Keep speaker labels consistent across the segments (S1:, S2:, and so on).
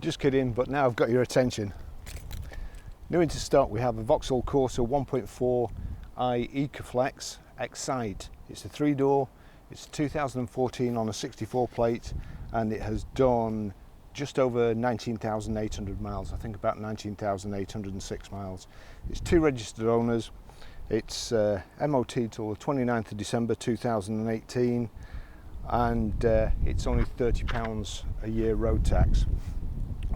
S1: Just kidding, but now I've got your attention. New into stock, we have a Vauxhall Corsa 1.4i ecoFLEX Excite. It's a 3-door, it's 2014 on a 64 plate, and it has done just over 19,800 miles, I think about 19,806 miles. It's 2 registered owners. It's MOT till the 29th of December 2018, and it's only £30 a year road tax.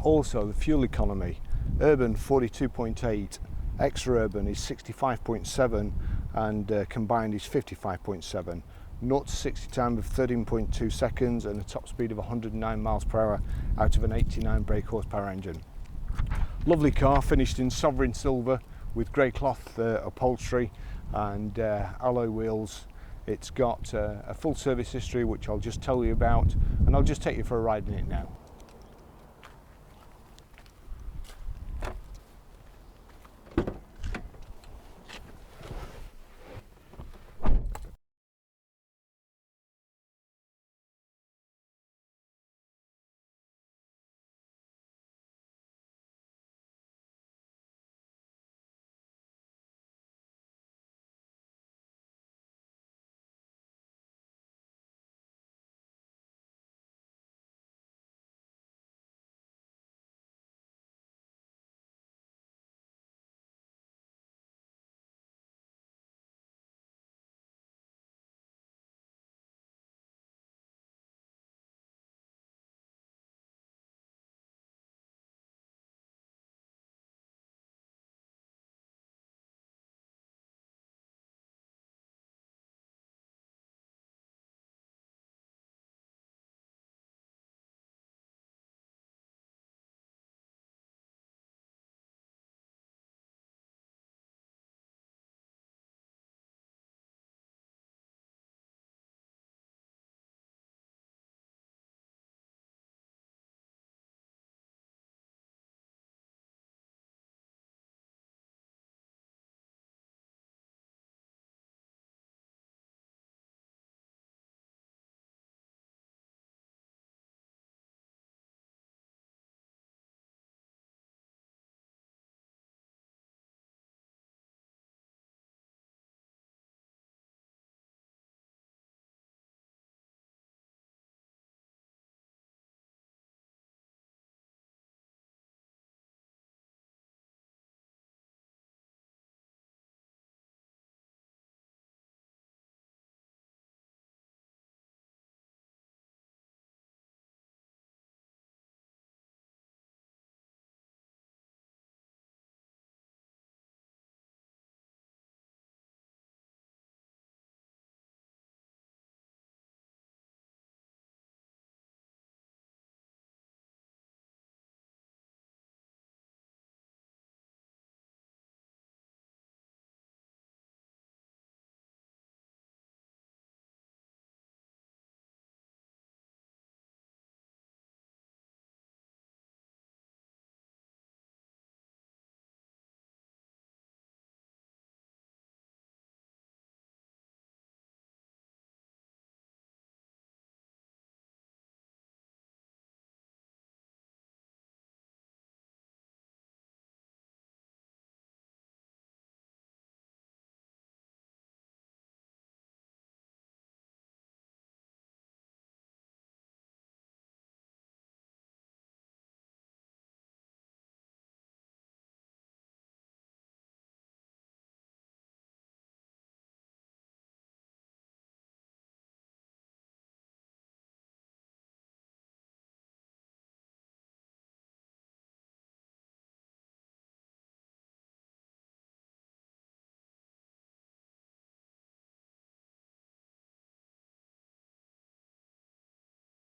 S1: Also, the fuel economy, urban 42.8, extra urban is 65.7, and combined is 55.7. 0 to 60 time of 13.2 seconds and a top speed of 109 miles per hour out of an 89 brake horsepower engine. Lovely car, finished in sovereign silver with grey cloth upholstery and alloy wheels. It's got a full service history, which I'll just tell you about, and I'll just take you for a ride in it now.